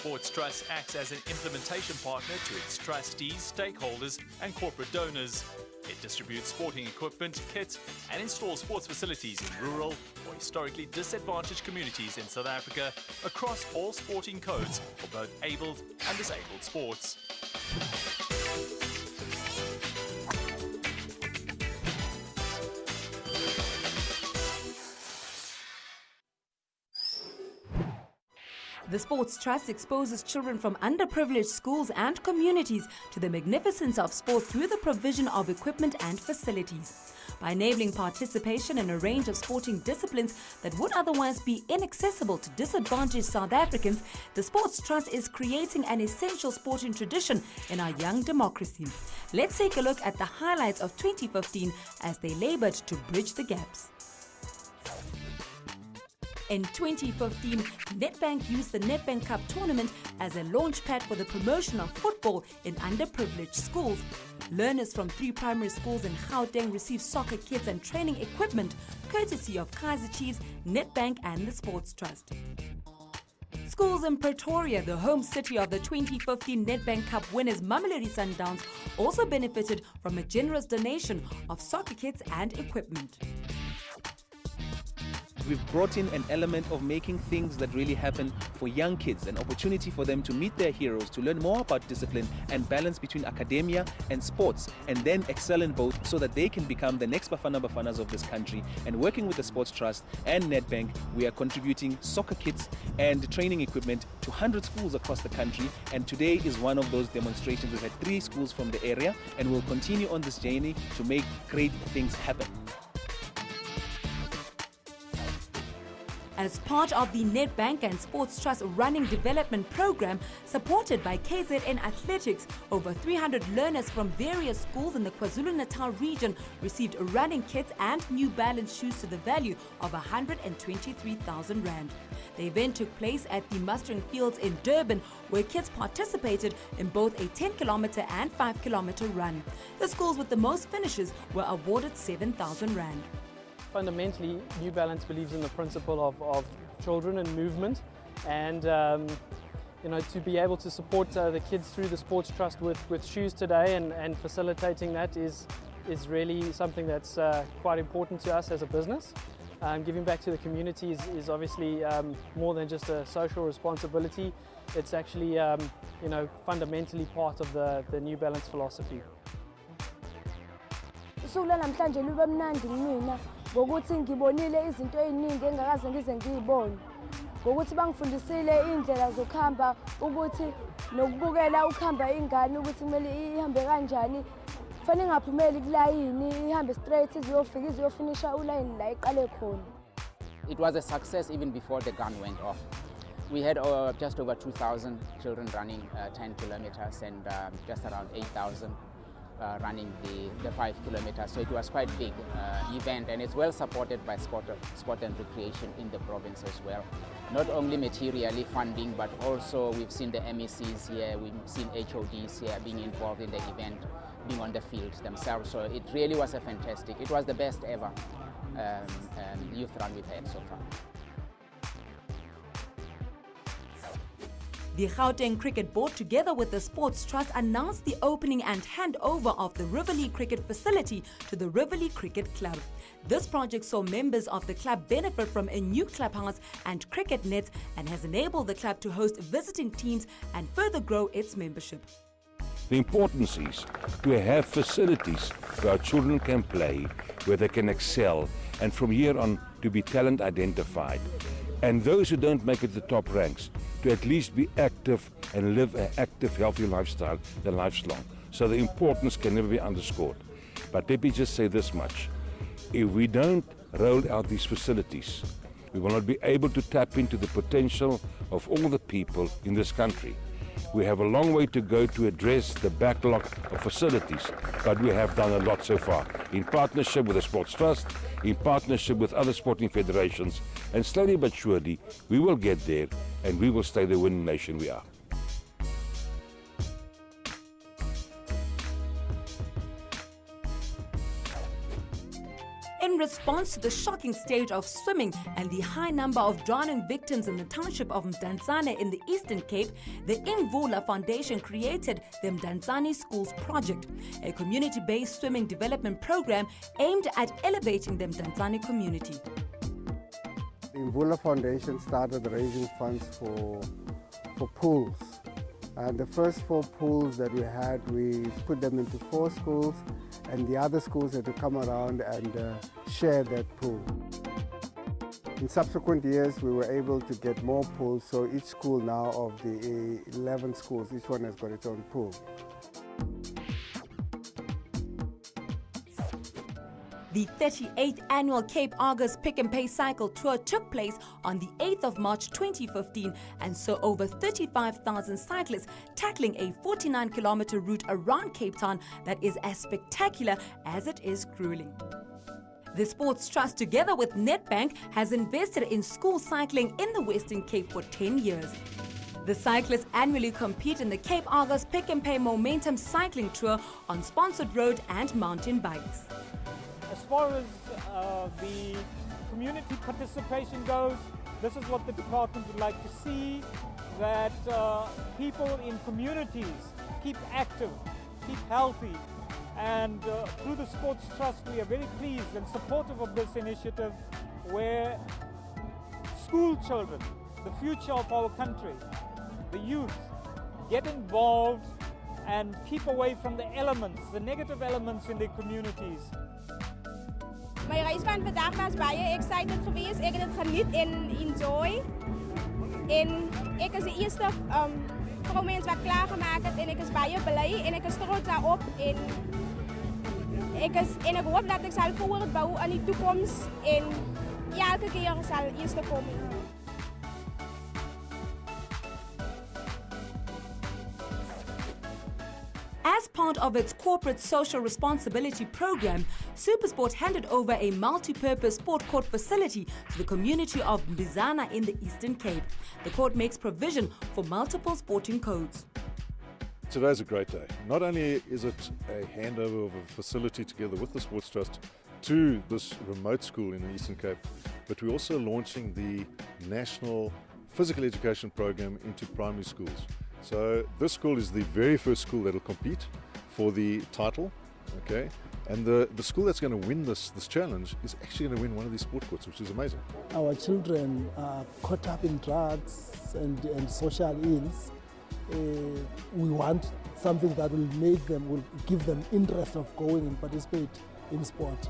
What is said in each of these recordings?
Sports Trust acts as an implementation partner to its trustees, stakeholders and corporate donors. It distributes sporting equipment, kits and installs sports facilities in rural or historically disadvantaged communities in South Africa across all sporting codes for both abled and disabled sports. The Sports Trust exposes children from underprivileged schools and communities to the magnificence of sport through the provision of equipment and facilities. By enabling participation in a range of sporting disciplines that would otherwise be inaccessible to disadvantaged South Africans, the Sports Trust is creating an essential sporting tradition in our young democracy. Let's take a look at the highlights of 2015 as they labored to bridge the gaps. In 2015, Nedbank used the Nedbank Cup tournament as a launchpad for the promotion of football in underprivileged schools. Learners from 3 primary schools in Gauteng received soccer kits and training equipment courtesy of Kaizer Chiefs, Nedbank and the Sports Trust. Schools in Pretoria, the home city of the 2015 Nedbank Cup winners Mamelodi Sundowns, also benefited from a generous donation of soccer kits and equipment. We've brought in an element of making things that really happen for young kids, an opportunity for them to meet their heroes, to learn more about discipline and balance between academia and sports, and then excel in both so that they can become the next Bafana Bafanas of this country. And working with the Sports Trust and Nedbank, we are contributing soccer kits and training equipment to 100 schools across the country. And today is one of those demonstrations. We've had 3 schools from the area, and we'll continue on this journey to make great things happen. As part of the Nedbank and Sports Trust Running Development Program, supported by KZN Athletics, over 300 learners from various schools in the KwaZulu-Natal region received running kits and New Balance shoes to the value of 123,000 rand. The event took place at the mustering fields in Durban, where kids participated in both a 10-kilometer and 5-kilometer run. The schools with the most finishes were awarded 7,000 rand. Fundamentally, New Balance believes in the principle of children and movement, and to be able to support the kids through the Sports Trust with shoes today and facilitating that is really something that's quite important to us as a business. Giving back to the community is obviously more than just a social responsibility. It's actually fundamentally part of the New Balance philosophy. Ngokuthi ngibonile izinto eziningi engakaze ngize ngizibone, ngokuthi bangifundisile indlela zokuhamba, ukuthi nokubukela ukuhamba ingane ukuthi kumele ihambe kanjani, kufanele ingaphumeli kulayini, ihambe straight iziyofika iziyofinisha ulayini la iqale khona. It was a success even before the gun went off. We had just over 2,000 children running 10 kilometers and just around 8,000 running the 5 kilometers, so it was quite a big event, and it's well supported by sport and recreation in the province as well. Not only materially funding, but also we've seen the MECs here, we've seen HODs here being involved in the event, being on the fields themselves, so it really was a fantastic, it was the best ever youth run we've had so far. The Gauteng Cricket Board, together with the Sports Trust, announced the opening and handover of the Riverlea Cricket facility to the Riverlea Cricket Club. This project saw members of the club benefit from a new clubhouse and cricket nets and has enabled the club to host visiting teams and further grow its membership. The importance is to have facilities where our children can play, where they can excel, and from here on to be talent identified. And those who don't make it to the top ranks, to at least be active and live an active, healthy lifestyle their lives long. So the importance can never be underscored. But let me just say this much. If we don't roll out these facilities, we will not be able to tap into the potential of all the people in this country. We have a long way to go to address the backlog of facilities, but we have done a lot so far, in partnership with the Sports Trust, in partnership with other sporting federations, and slowly but surely we will get there and we will stay the winning nation we are. In response to the shocking state of swimming and the high number of drowning victims in the township of Mdantsane in the Eastern Cape, the Imvula Foundation created the Mdantsane Schools Project, a community-based swimming development program aimed at elevating the Mdantsane community. The Imvula Foundation started raising funds for pools. And the first 4 pools that we had, we put them into 4 schools, and the other schools had to come around and share that pool. In subsequent years, we were able to get more pools, so each school now of the 11 schools, each one has got its own pool. The 38th annual Cape Argus Pick and Pay Cycle Tour took place on the 8th of March 2015 and saw over 35,000 cyclists tackling a 49-kilometer route around Cape Town that is as spectacular as it is grueling. The Sports Trust, together with Nedbank, has invested in school cycling in the Western Cape for 10 years. The cyclists annually compete in the Cape Argus Pick and Pay Momentum Cycling Tour on sponsored road and mountain bikes. As far as the community participation goes, this is what the department would like to see, that people in communities keep active, keep healthy, and through the Sports Trust we are very pleased and supportive of this initiative where school children, the future of our country, the youth, get involved and keep away from the elements, the negative elements in their communities. My reis van vandaag was baie excited geweest. Ek het dit geniet en enjoy. En ek is die eerste vrouwmens wat klaargemaakt het en ek is baie blij en ek is trots daarop en ek hoop dat ek sal voortbou aan die toekoms en elke keer sal eerste kom. As part of its corporate social responsibility program, SuperSport handed over a multi-purpose sport court facility to the community of Mbizana in the Eastern Cape. The court makes provision for multiple sporting codes. Today's a great day. Not only is it a handover of a facility together with the Sports Trust to this remote school in the Eastern Cape, but we're also launching the National Physical Education Program into primary schools. So this school is the very first school that will compete for the title, okay? And the school that's going to win this challenge is actually going to win one of these sport courts, which is amazing. Our children are caught up in drugs and social ills. We want something that will give them interest of going and participate in sport.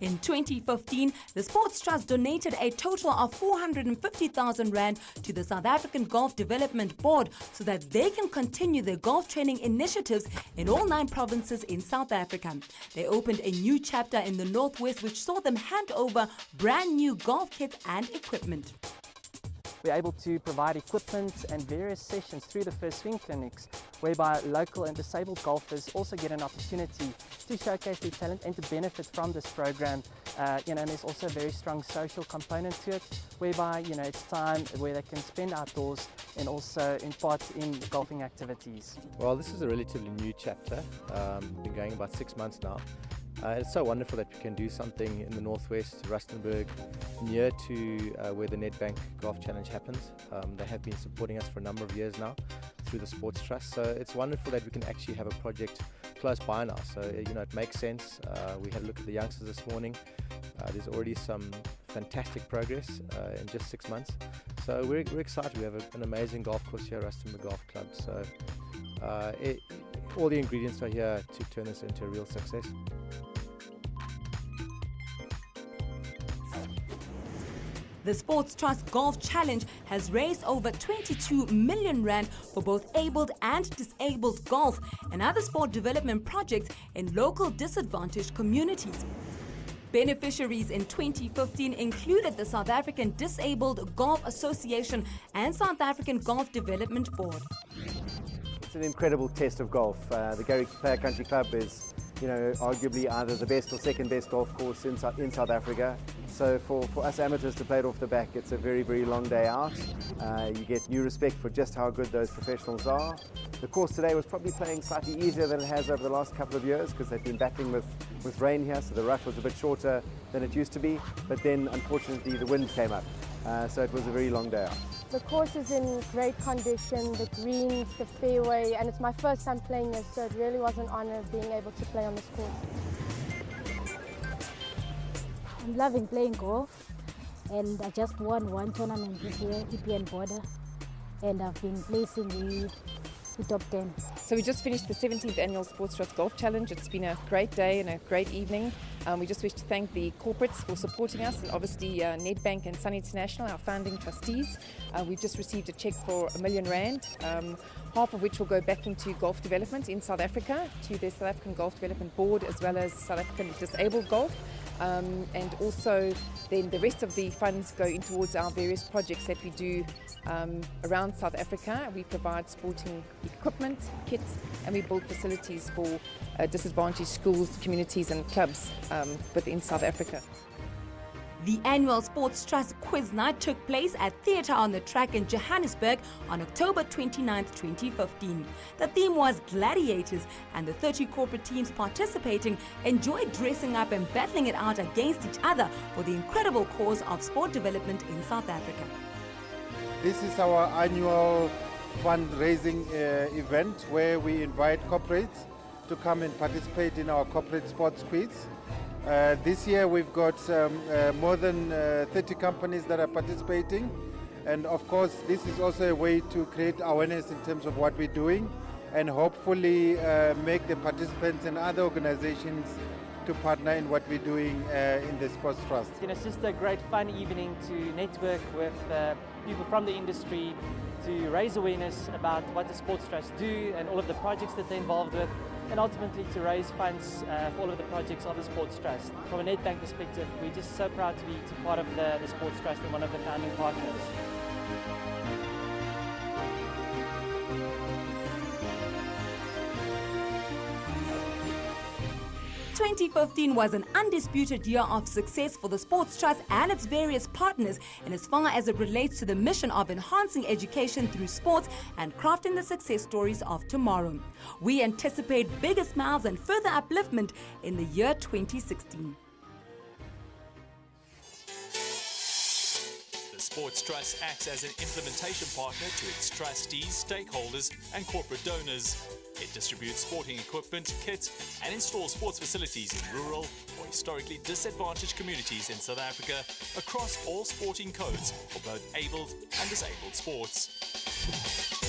In 2015, the Sports Trust donated a total of 450,000 rand to the South African Golf Development Board so that they can continue their golf training initiatives in all 9 provinces in South Africa. They opened a new chapter in the Northwest which saw them hand over brand new golf kits and equipment. We're able to provide equipment and various sessions through the First Swing clinics, whereby local and disabled golfers also get an opportunity to showcase their talent and to benefit from this program. And there's also a very strong social component to it, whereby it's time where they can spend outdoors and also impart in golfing activities. Well, this is a relatively new chapter. Been going about 6 months now. It's so wonderful that we can do something in the Northwest, Rustenburg, near to where the Nedbank Golf Challenge happens. They have been supporting us for a number of years now through the Sports Trust. So it's wonderful that we can actually have a project close by now. So it makes sense. We had a look at the youngsters this morning. There's already some fantastic progress in just 6 months. So we're excited. We have an amazing golf course here at Rustenburg Golf Club. So all the ingredients are here to turn this into a real success. The Sports Trust Golf Challenge has raised over 22 million rand for both abled and disabled golf and other sport development projects in local disadvantaged communities. Beneficiaries in 2015 included the South African Disabled Golf Association and South African Golf Development Board. It's an incredible test of golf. The Garrick Player Country Club is, arguably either the best or second best golf course in South Africa. So for us amateurs to play it off the back, it's a very, very long day out. You get new respect for just how good those professionals are. The course today was probably playing slightly easier than it has over the last couple of years because they've been battling with rain here, so the rough was a bit shorter than it used to be. But then, unfortunately, the wind came up, so it was a very long day out. The course is in great condition, the greens, the fairway, and it's my first time playing this, so it really was an honour being able to play on this course. I'm loving playing golf, and I just won one tournament this year, EPN Border, and I've been placing the top 10. So we just finished the 17th annual Sports Trust Golf Challenge. It's been a great day and a great evening. We just wish to thank the corporates for supporting us, and obviously Nedbank and Sun International, our founding trustees. We've just received a cheque for R1 million, half of which will go back into golf development in South Africa, to the South African Golf Development Board, as well as South African Disabled Golf. And also then the rest of the funds go in towards our various projects that we do around South Africa. We provide sporting equipment, kits, and we build facilities for disadvantaged schools, communities and clubs within South Africa. The annual Sports Trust Quiz Night took place at Theatre on the Track in Johannesburg on October 29, 2015. The theme was Gladiators, and the 30 corporate teams participating enjoyed dressing up and battling it out against each other for the incredible cause of sport development in South Africa. This is our annual fundraising event where we invite corporates to come and participate in our corporate sports quiz. This year we've got more than 30 companies that are participating, and of course this is also a way to create awareness in terms of what we're doing and hopefully make the participants and other organizations to partner in what we're doing in the Sports Trust. It's just a great fun evening to network with people from the industry, to raise awareness about what the Sports Trust do and all of the projects that they're involved with, and ultimately to raise funds for all of the projects of the Sports Trust. From a Nedbank perspective, we're just so proud to be part of the Sports Trust and one of the founding partners. 2015 was an undisputed year of success for the Sports Trust and its various partners in as far as it relates to the mission of enhancing education through sports and crafting the success stories of tomorrow. We anticipate bigger smiles and further upliftment in the year 2016. The Sports Trust acts as an implementation partner to its trustees, stakeholders and corporate donors. It distributes sporting equipment, kits and installs sports facilities in rural or historically disadvantaged communities in South Africa across all sporting codes for both abled and disabled sports.